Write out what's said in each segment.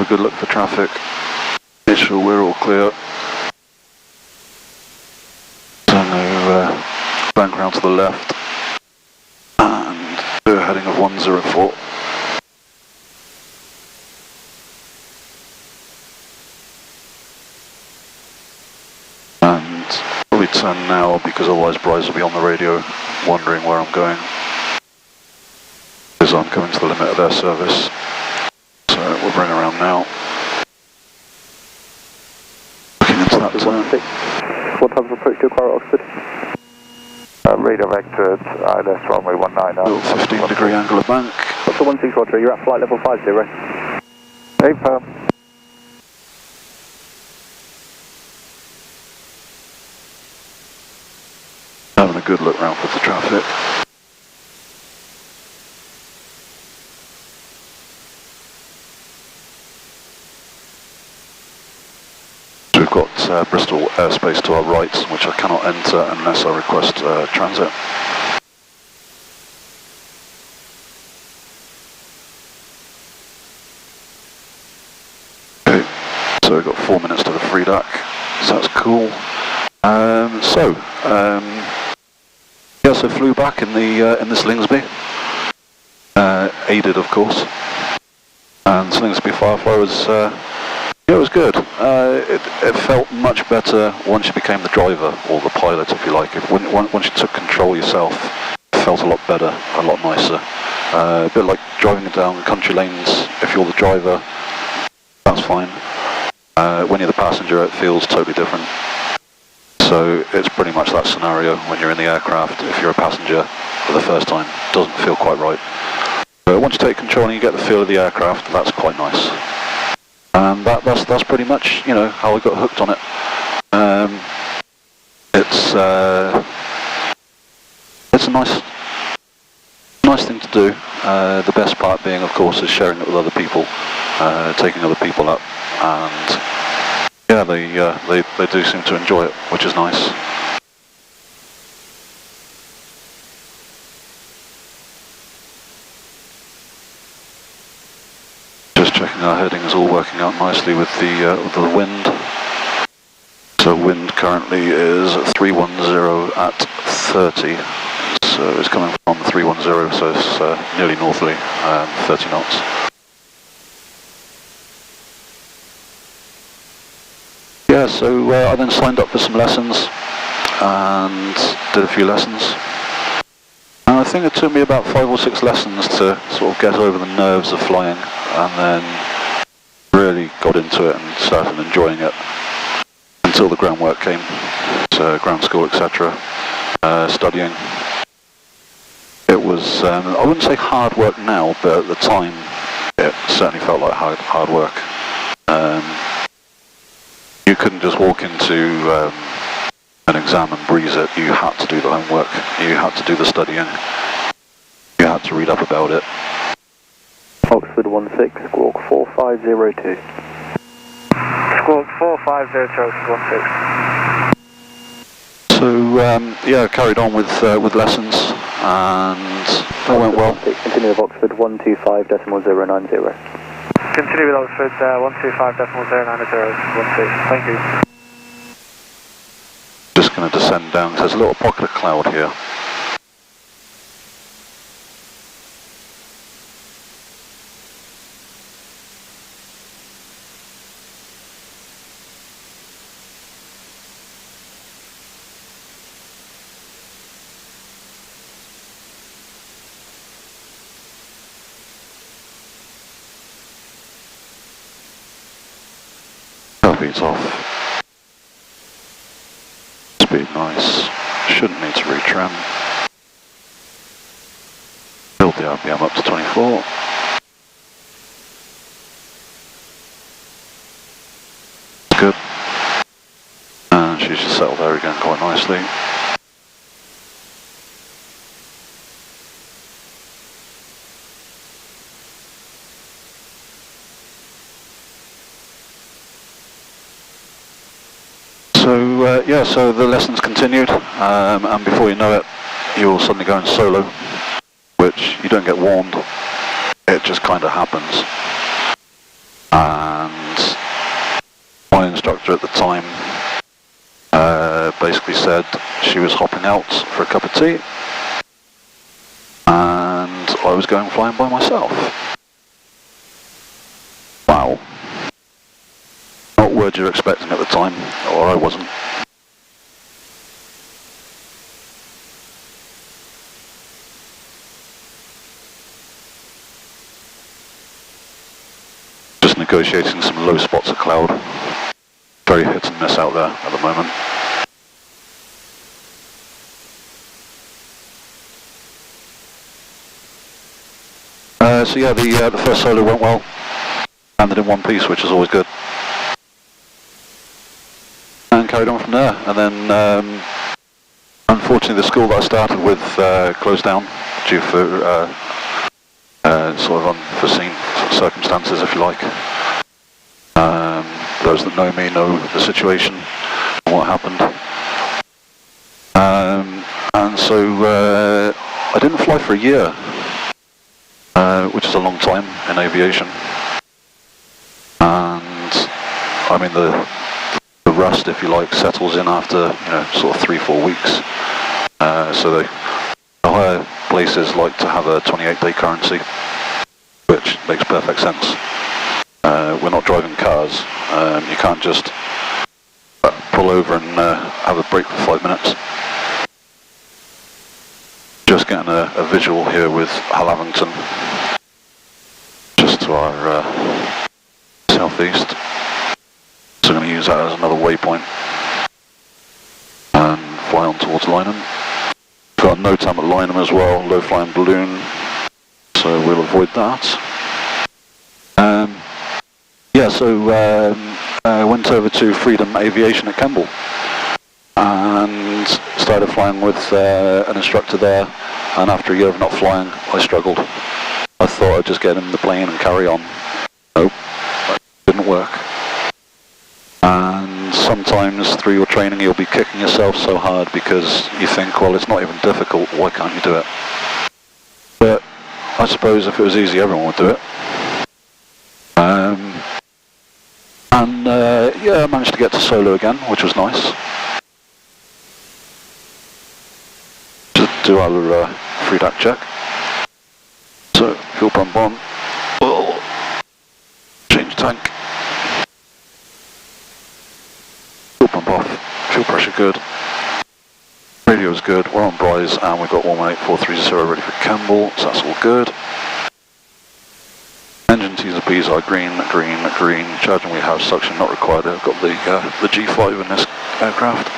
a good look for traffic. Make sure we're all clear. So now bank round to the left and do a heading of 104. And probably turn now because otherwise Bryce will be on the radio wondering where I'm going. Because I'm coming to the limit of their service. So we'll bring around now. Looking into that turn. What type of approach to acquire at Oxford? Radar vector at ILS runway 19. Little 15-degree angle of bank. What's the 16 Roger? You're at flight level 50. Paper. Having a good look round for the traffic. We've got Bristol airspace to our right, which I cannot enter unless I request transit. Okay, so we've got 4 minutes to the free deck, so that's cool. Yeah, so flew back in the Slingsby, aided of course, and Slingsby Firefly was. Yeah, it was good. It felt much better once you became the driver, or the pilot if you like. Once you took control yourself, it felt a lot better, a lot nicer. A bit like driving down country lanes, if you're the driver, that's fine. When you're the passenger, it feels totally different. So it's pretty much that scenario when you're in the aircraft. If you're a passenger for the first time, it doesn't feel quite right. But once you take control and you get the feel of the aircraft, that's quite nice. And that's pretty much, you know, how I got hooked on it. It's a nice thing to do. The best part being, of course, is sharing it with other people, taking other people up, and yeah, they do seem to enjoy it, which is nice. Just checking our heading is all working out nicely with the wind. So wind currently is 310 at 30. So it's coming from 310, so it's nearly northerly, 30 knots. Yeah, so I then signed up for some lessons and did a few lessons. And I think it took me about 5 or 6 lessons to sort of get over the nerves of flying, and then really got into it and started enjoying it until the groundwork came. So ground school, etc. Studying. It was, I wouldn't say hard work now, but at the time it certainly felt like hard work. You couldn't just walk into an exam and breeze it. You had to do the homework, you had to do the studying, you had to read up about it. Oxford 16, squawk 4502. Squawk 4502, 16. So yeah, carried on with lessons, and that went well. Continue with Oxford 125.090. Continue with Oxford 125.090. Thank you. Just going to descend down. There's a little pocket of cloud here. Beats off. Speed nice. Shouldn't need to retrim. Build the RPM up to 24. Good. And she's just settled there again quite nicely. So yeah, so the lessons continued, and before you know it, you're suddenly going solo, which you don't get warned, it just kind of happens. My instructor at the time basically said she was hopping out for a cup of tea and I was going flying by myself. Wow. Not words you're expecting at the time, or I wasn't. Just negotiating some low spots of cloud. Very hit and miss out there at the moment. So yeah, the first solo went well. Landed in one piece, which is always good. And carried on from there. And then, unfortunately, the school that I started with closed down due for sort of unforeseen circumstances, if you like. Those that know me know the situation and what happened. And so I didn't fly for a year, which is a long time in aviation. And I mean the rust, if you like, settles in after sort of 3-4 weeks. So the higher places like to have a 28-day currency, which makes perfect sense. We're not driving cars. You can't just pull over and have a break for 5 minutes. Just getting a visual here with Hallavington, just to our southeast. So I'm going to use that as another waypoint and fly on towards Lynham. Got no time at Lynham as well, low flying balloon, so we'll avoid that. Yeah, so I went over to Freedom Aviation at Kemble and started flying with an instructor there, and after a year of not flying, I struggled. I thought I'd just get in the plane and carry on. Nope, that didn't work. And sometimes through your training you'll be kicking yourself so hard because you think, well, it's not even difficult, why can't you do it? But I suppose if it was easy, everyone would do it. Yeah, I managed to get to solo again, which was nice. Just do our free DAC check. So, fuel pump on. Oh, change tank. Fuel pump off. Fuel pressure good. Radio is good. We're on Bryce and we've got 118430 ready for Campbell, so that's all good. Engine T's and P's are green, green, green. Charging we have, suction not required. I've got the G5 in this aircraft.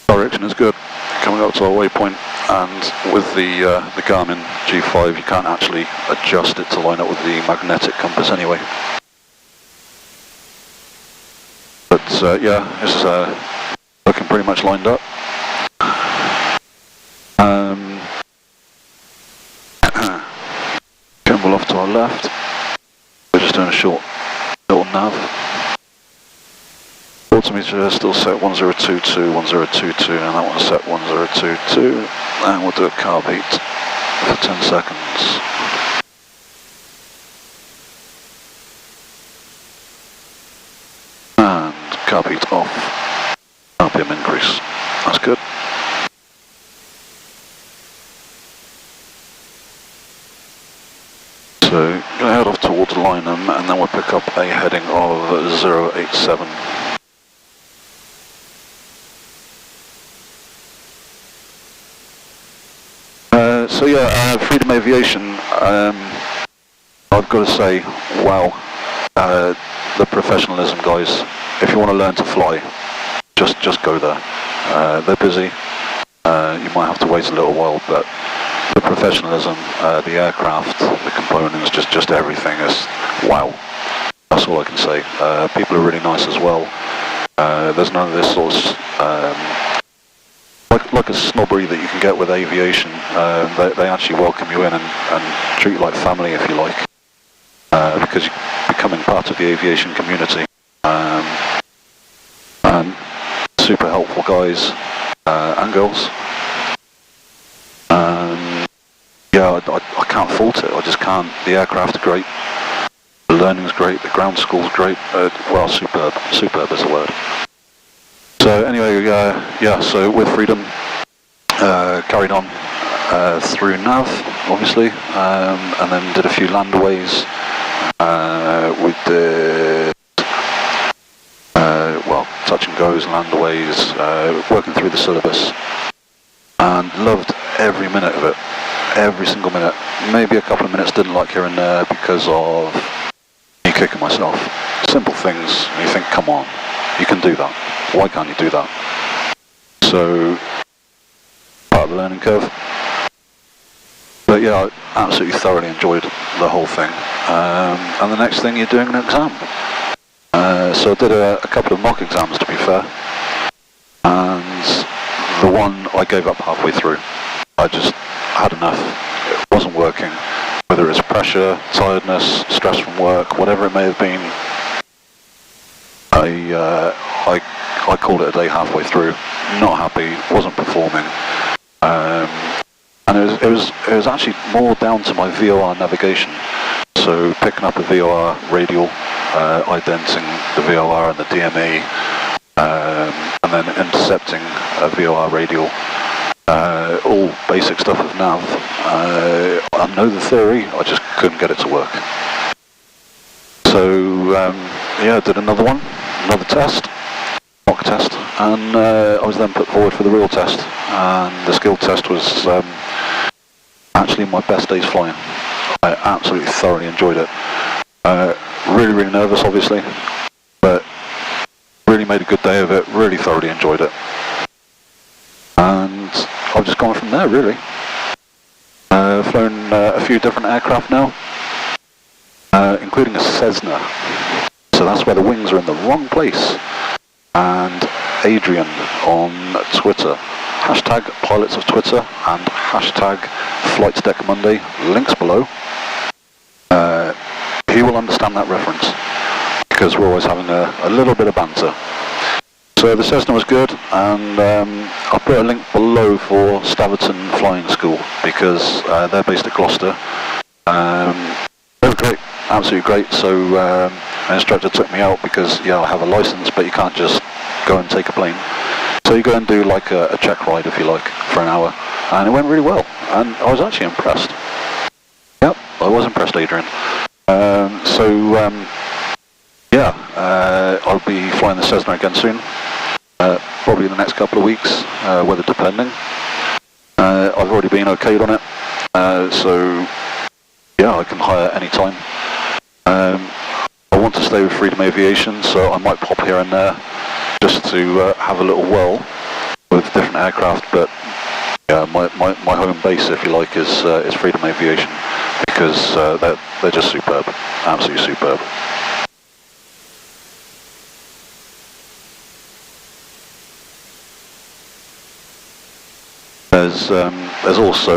Direction is good. Coming up to our waypoint, and with the Garmin G5 you can't actually adjust it to line up with the magnetic compass anyway. But yeah, it's looking pretty much lined up. Kemble off to our left. We're just doing a short little nav. Altimeter still set 1022, 1022, and that one's set 1022. And we'll do a carb heat for 10 seconds. And carb heat off. RPM increase. That's good. So, going to head off towards Lynham and then we'll pick up a heading of 087. So yeah, Freedom Aviation, I've got to say, wow, the professionalism, guys. If you want to learn to fly, just go there. They're busy, you might have to wait a little while, but the professionalism, the aircraft, the components, just everything is wow. That's all I can say. People are really nice as well. There's none of this sort of like a snobbery that you can get with aviation. They actually welcome you in and treat you like family, if you like, because you're becoming part of the aviation community. And super helpful guys and girls. Yeah, I can't fault it. I just can't. The aircraft are great. The learning's great, the ground school's great, well, superb is the word. So anyway, yeah, so with Freedom, carried on through nav, obviously, and then did a few landaways. We did, well, touch and goes, landaways, working through the syllabus, and loved every minute of it, every single minute. Maybe a couple of minutes didn't like here and there because of me kicking myself. Simple things, and you think, come on, you can do that. Why can't you do that? So, part of the learning curve. But yeah, I absolutely thoroughly enjoyed the whole thing. And the next thing, you're doing an exam. So I did a couple of mock exams, to be fair. And the one I gave up halfway through. I just had enough. It wasn't working. Whether it's pressure, tiredness, stress from work, whatever it may have been, I called it a day halfway through. Not happy, wasn't performing. And it was actually more down to my VOR navigation. So picking up a VOR radial, identing the VOR and the DME, and then intercepting a VOR radial. All basic stuff of nav. I know the theory, I just couldn't get it to work. So yeah, did another one, another test, mock test, and I was then put forward for the real test. And the skill test was actually my best days flying. I absolutely thoroughly enjoyed it. Really nervous, obviously, but really made a good day of it, really thoroughly enjoyed it. And I've just gone from there, really. Flown a few different aircraft now, including a Cessna. So that's where the wings are in the wrong place. And Adrian on Twitter, hashtag pilots of Twitter and hashtag Flight Deck Monday, links below. He will understand that reference because we're always having a little bit of banter. So the Cessna was good, and I'll put a link below for Staverton Flying School because they're based at Gloucester. They were great, absolutely great. So an instructor took me out because, yeah, I have a license, but you can't just go and take a plane. So you go and do like a check ride, if you like, for an hour, and it went really well, and I was actually impressed. Yep, I was impressed, Adrian. Yeah, I'll be flying the Cessna again soon, probably in the next couple of weeks, weather depending. I've already been okayed on it, so yeah, I can hire any time. I want to stay with Freedom Aviation, so I might pop here and there just to have a little whirl with different aircraft, but yeah, my home base, if you like, is Freedom Aviation because they're just superb, absolutely superb. There's also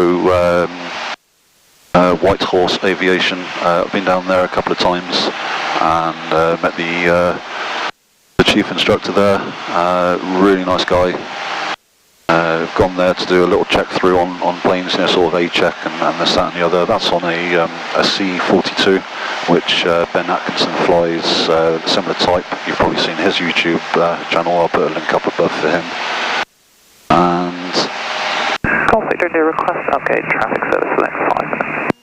White Horse Aviation. I've been down there a couple of times and met the chief instructor there. Really nice guy. Gone there to do a little check through on planes, you know, sort of a check and this, that, and the other. That's on a C-42, which Ben Atkinson flies, similar type. You've probably seen his YouTube channel. I'll put a link up above for him. And Golf Victor India, request update traffic service for the next 5 minutes.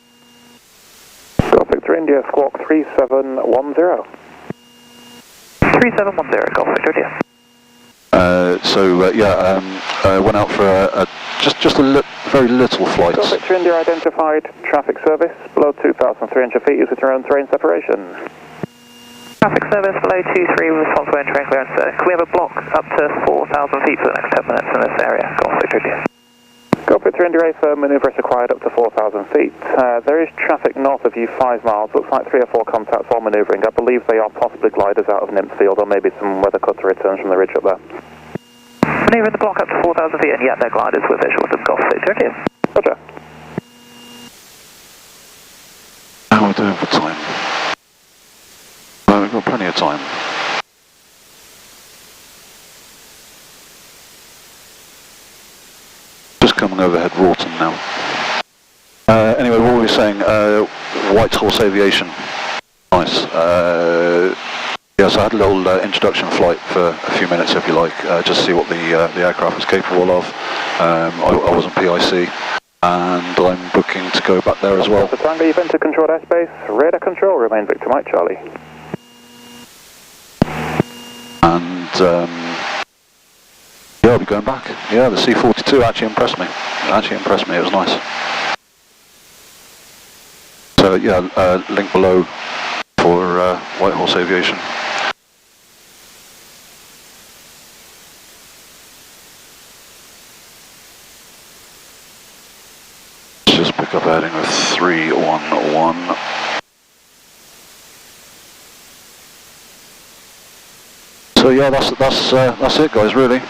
Golf Victor India, squawk 3710. 3710, Golf Victor India. Went out for just a very little flight. Golf Victor India identified traffic service below 2,300 feet using your own terrain separation. Traffic service below 23 responsible and terrain clearance. Can we have a block up to 4,000 feet for the next 10 minutes in this area? Golf Victor India. Golf Victor India, for manoeuvre is required up to 4,000 feet. There is traffic north of you 5 miles. Looks like 3 or 4 contacts while manoeuvring. I believe they are possibly gliders out of Nymphfield or maybe some weather cutter returns from the ridge up there. Manoeuvre in the block up to 4,000 feet, and yeah, they're gliders with visual of Golf Victor India. Roger. How are we doing for time? Well, we've got plenty of time. Just coming overhead Rawton now. Anyway, what were we saying? White Horse Aviation Nice. Yes, I had a little introduction flight for a few minutes, if you like, just to see what the aircraft was capable of. I wasn't PIC, and I'm booking to go back there as well. The Tango, you've entered controlled airspace. Radar control, remain Victor Mike Charlie. And yeah, I'll be going back. Yeah, the C-42 actually impressed me. It was nice. So yeah, link below for White Horse Aviation. Just pick up heading of 311. So yeah, that's it, guys. Really.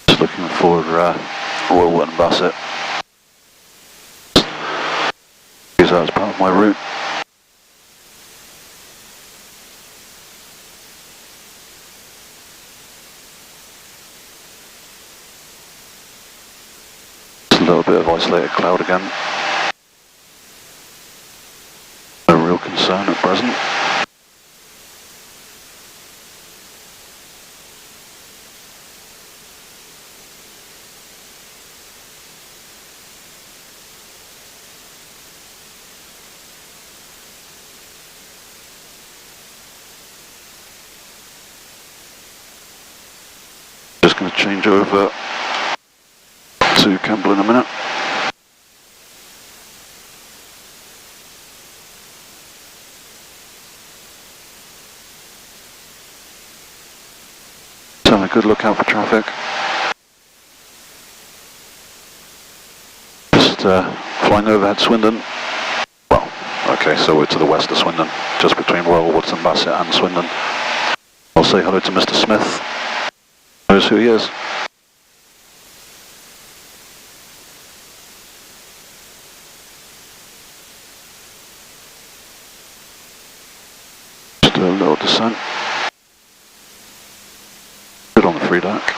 Just looking for Royal Wootton Bassett. Use that as part of my route. Just a little bit of isolated cloud again. No real concern at present. Just going to change over to Campbell in a minute. Just having a good look out for traffic. Just flying overhead Swindon. Well, okay, so we're to the west of Swindon, just between Royal Wootton Bassett and Swindon. I'll say hello to Mr. Smith. Knows who he is. Just do a little descent. Good on the free deck.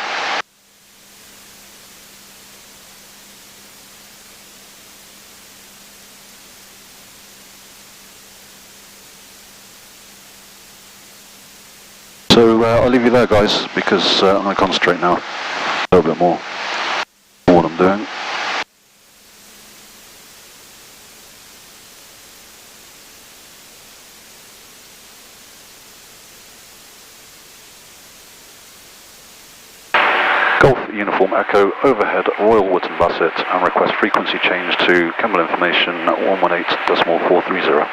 So I'll leave you there, guys, because I'm going to concentrate now a little bit more on what I'm doing. Golf Uniform Echo, overhead Royal Wootton Bassett, and request frequency change to Campbell information 118.430.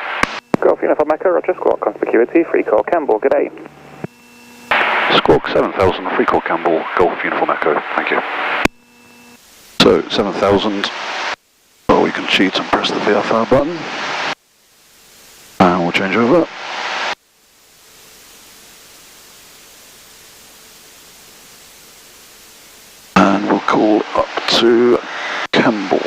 Golf Uniform Echo, Roger, squawk conspicuity, free call Campbell, good day. Squawk 7000, free call Campbell, Golf Uniform Echo, thank you. So 7000, well, we can cheat and press the VFR button, and we'll change over. And we'll call up to Campbell.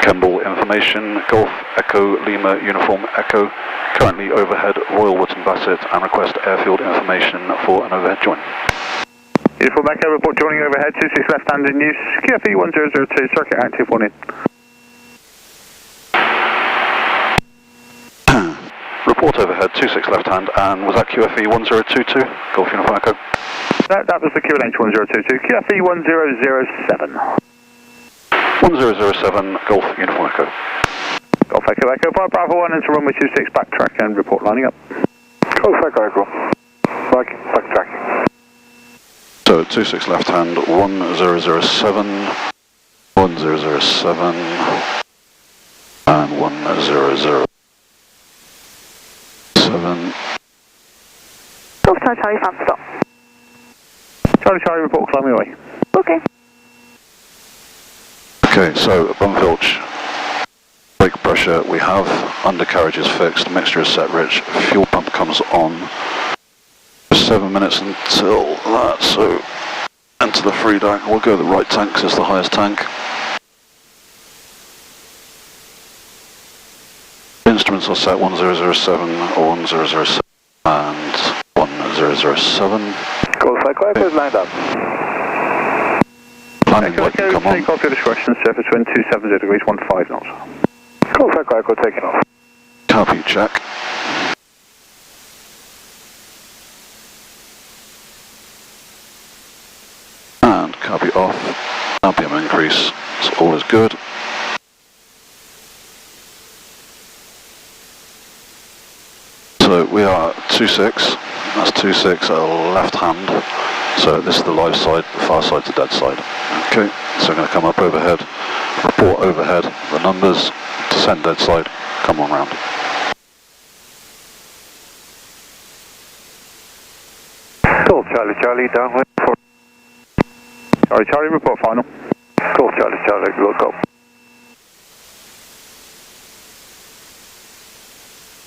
Campbell information, Golf Echo Lima Uniform Echo, currently overhead Royal Wootton Bassett, and request airfield information for an overhead join. Uniform Echo, report joining overhead, 26 left hand in use, QFE 1002, circuit active, 1 in. Report overhead, 26 left hand, and was that QFE 1022, Golf Uniform Echo? That was the QNH 1022, QFE 1007. 1007, Golf Uniform Echo. Golf Echo Echo, 5 Bravo 1 into runway 26, backtrack and report lining up. Golf Echo Echo. Backtracking. So 26 left hand, 1007, 1007, and 1007. Golf Charlie, fan stop. Charlie, report climbing away. Okay. Okay, so Bumfilch, brake pressure. pressure. We have undercarriages fixed, mixture is set rich, fuel pump comes on. 7 minutes until that, so into the free tank. We'll go the right tank because it's the highest tank. Instruments are set 1007, 1007 and 1007. Golf Echo Echo is lined up. Planning light can come on. Take off your discretion, surface wind 270 degrees, 15 knots. Golf Echo Echo taking off. Copy, check. And copy off. RPM increase, so all is good. So we are 2.6, that's 2.6 at left hand. So this is the live side, the far side's the dead side. Okay, so I'm going to come up overhead, report overhead, the numbers, descend dead side, come on round. Cool, Charlie, Charlie, downwind for... Sorry, Charlie, report final. Cool, Charlie, Charlie, look up.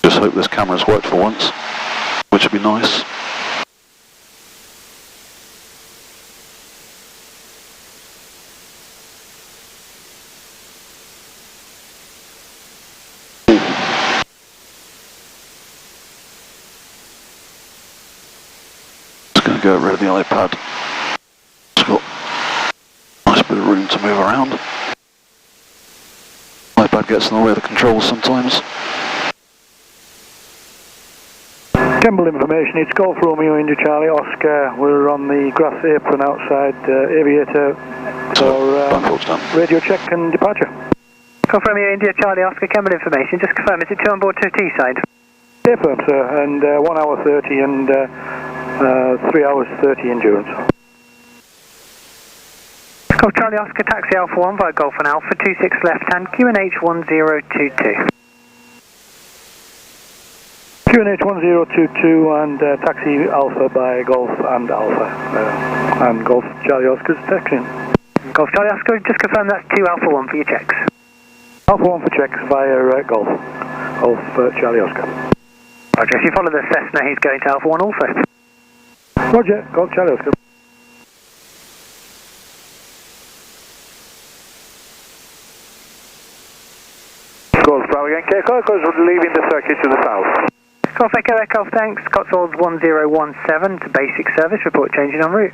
Just hope this camera's worked for once, which would be nice. Just going to get rid of the iPad. It's got a nice bit of room to move around. iPad gets in the way of the controls sometimes. Campbell information, it's Golf Romeo India Charlie Oscar. We're on the grass apron outside Aviator for radio check and departure. Golf Romeo India Charlie Oscar, Campbell information, just confirm, is it 2 on board to T-side? Affirm, sir, and 1 hour 30 and 3 hours 30 endurance. Golf Charlie Oscar, taxi Alpha 1 via Golf and Alpha, 26 left hand, QNH 1022. QNH 1022 and taxi Alpha by Golf and Alpha. And Golf Charlie Oscar's taxiing. Golf Charlie Oscar, just confirm that's 2 Alpha 1 for your checks. Alpha 1 for checks via Golf. Golf Charlie Oscar. Roger, if you follow the Cessna, he's going to Alpha 1 also. Roger, Golf Charlie Oscar. Golf Bravo again, Echo Echo is leaving the circuit to the south. Golf Echo Echo, thanks. Cotswolds 1017 to basic service, report changing en route.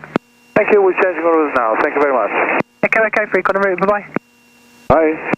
Thank you, we're changing orders now. Thank you very much. Echo Echo, frequent en route, bye-bye. Bye.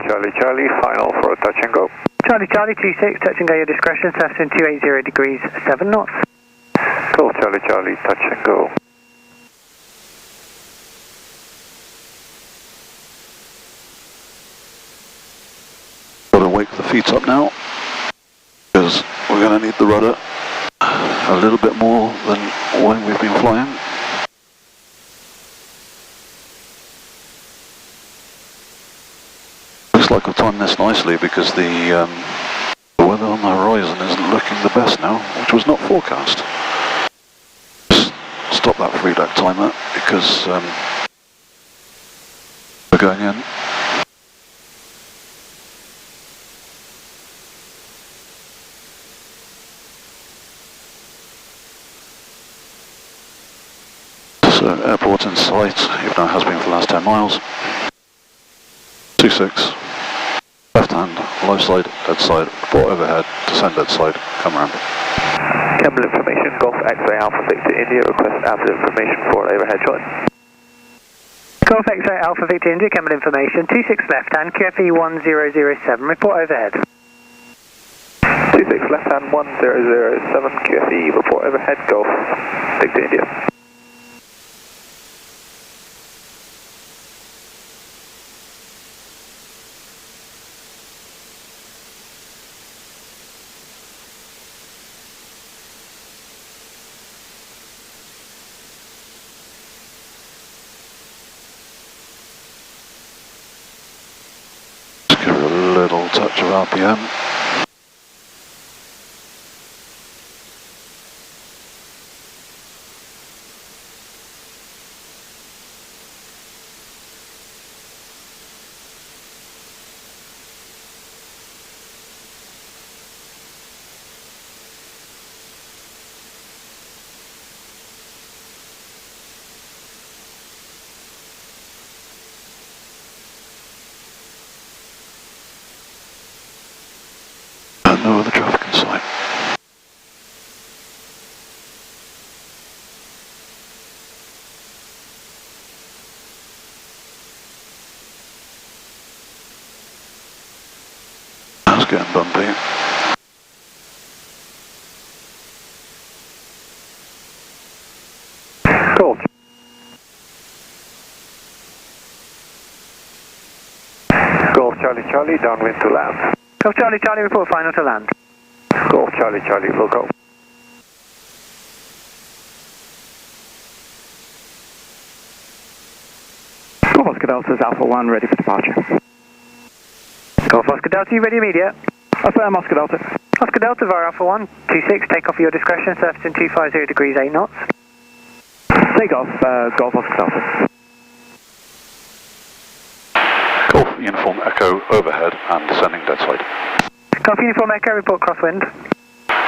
Charlie, Charlie, final for a touch and go. Charlie, Charlie, 26, touch and go, your discretion, Cessna 280 degrees, 7 knots. Cool, Charlie, Charlie, touch and go. Got to wake the feet up now, because we're going to need the rudder a little bit more than when we've been flying. Looks like I've timed this nicely because the weather on the horizon isn't looking the best now, which was not forecast. Just stop that free deck timer because we're going in. So airport in sight, even though it has been for the last 10 miles. 26. Left hand, low side, dead side, report overhead, descend dead side, come around. Campbell information, Golf X-ray Alpha Victor India, request Alpha information for overhead choice. Golf X-ray Alpha Victor India, Campbell information, 26 left hand, QFE 1007, report overhead. 26 left hand 1007, QFE, report overhead, Golf Victor India. RPM. No other traffic in sight. That's getting bumpy. Cool. Golf Charlie Charlie, downwind to land. Golf Charlie Charlie, report final to land. Golf Charlie Charlie, look out. Golf Oscar Delta is Alpha 1, ready for departure. Golf Oscar Delta, you ready immediate? Affirm Oscar Delta. Oscar Delta via Alpha 1, 26, take off at your discretion, surfacing 250 degrees 8 knots. Take off, Golf Oscar Delta. Golf Uniform Echo overhead and descending dead side. Golf Uniform Echo, report crosswind.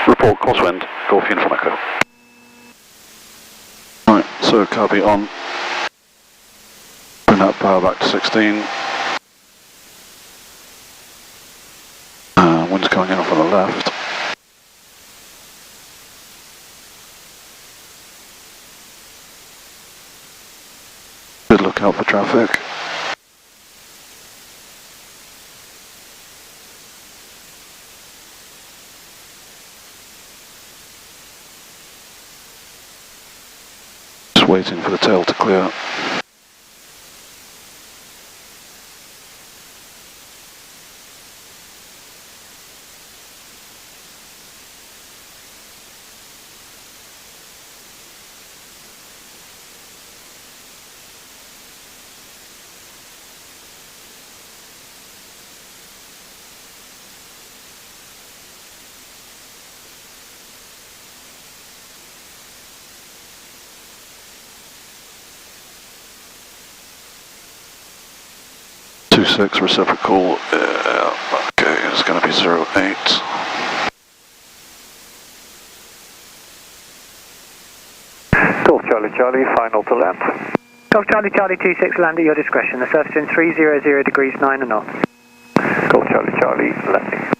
Report crosswind, Golf Uniform Echo. Right, so copy on. Bring that power back to 16. Wind's coming in from the left. Good look out for traffic. Just waiting for the tail to clear. Reciprocal, okay, it's going to be 08. Golf Charlie Charlie, final to land. Golf Charlie Charlie 26, land at your discretion, the surfacing 300 degrees 9 knots. Golf Charlie Charlie, landing.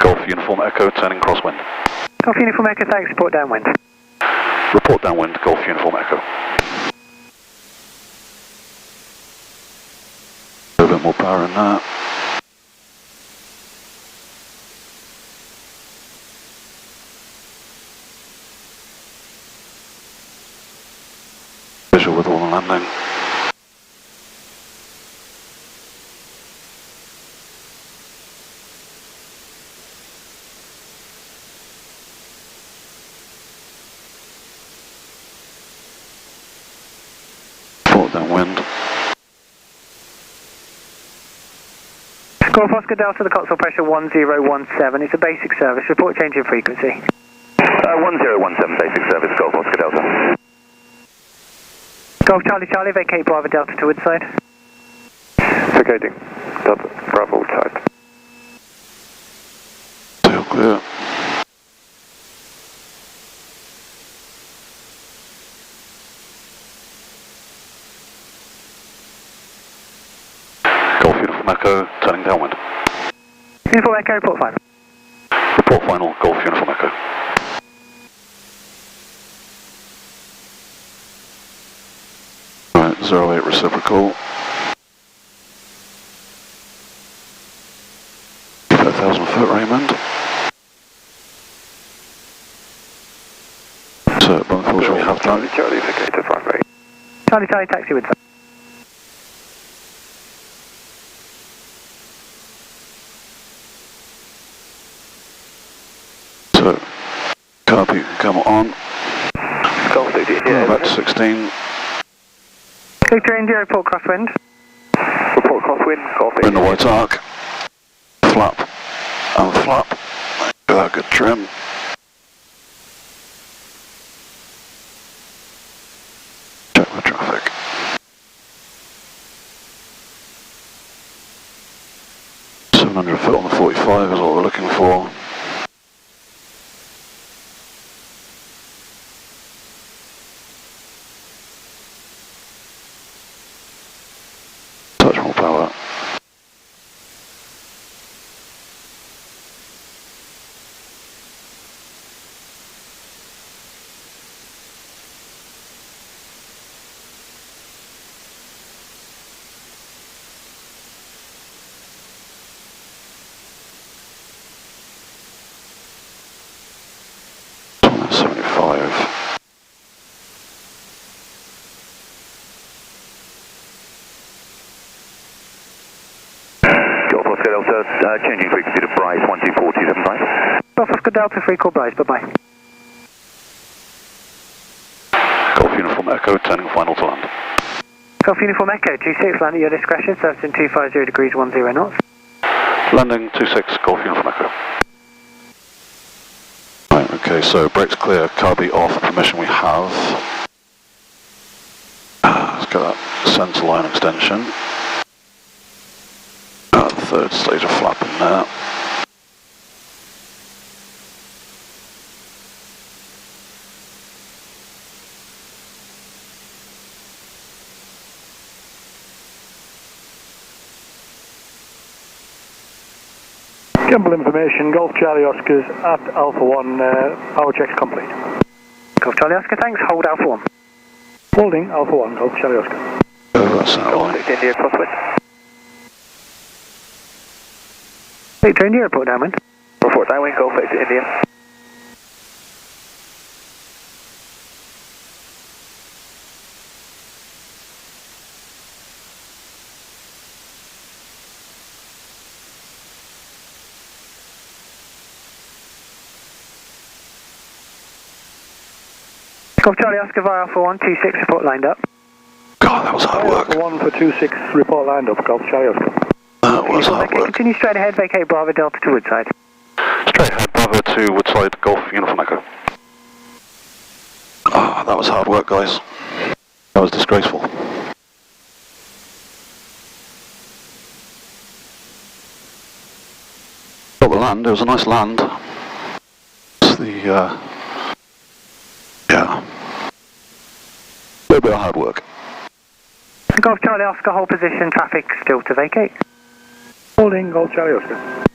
Golf Uniform Echo turning crosswind. Golf Uniform Echo, thanks, report downwind. Report downwind, Golf Uniform Echo. A bit more power in that. Visual with all the landing. Downwind. Golf Oscar Delta, the Cotswold pressure 1017. It's a basic service. Report change in frequency. 1017 basic service, Golf Oscar Delta. Golf Charlie Charlie, vacate Bravo Delta to Woodside. Vacating Delta Bravo Woodside. Tail clear. Golf Uniform Echo turning downwind. Uniform Echo, report final. Report final, Golf Uniform Echo. Right, 08 reciprocal. 5,000 foot, Raymond. So, bunkers we have done. Charlie, vacate to front right. Charlie Charlie, taxi Woodside. So, copy, come on. Golf 16, Back to 16. Victor India, report crosswind. Report crosswind, Golf We're in the white arc. Flap and flap. Without good trim. Check the traffic. .700 on the 45 is what we're looking for. Touch more power. Changing frequency to Bryce 124.275. Golf Oscar Delta 3, call Bryce, bye-bye. Golf Uniform Echo, turning final to land. Golf Uniform Echo, 26, land at your discretion, servicing 250 degrees 10 knots. Landing 26, Golf Uniform Echo. Right, okay, so brakes clear, carby off, permission we have. Let's get that centre line extension. Third stage of flapping there. Gamble information, Golf Charlie Oscars at Alpha 1, power checks complete. Golf Charlie Oscar, thanks, hold Alpha 1. Holding Alpha 1, Golf Charlie Oscar. Over that centre line. Golf India, crosswind. Victor India, report downwind. Report downwind, Golf Victor India. Golf Charlie Oscar via Alpha 1, 26, report lined up. God, that was hard work. Alpha 1 for 26, report lined up, Golf Charlie Oscar. That was hard work. Continue straight ahead, vacate Bravo Delta to Woodside. Straight ahead, Bravo to Woodside, Golf Uniform Echo. Ah, that was hard work, guys. That was disgraceful. Got the land, it was a nice land. It's the, yeah. A little bit of hard work. Golf Charlie Oscar, hold position, traffic still to vacate. Holding Golf Charlie Oscar.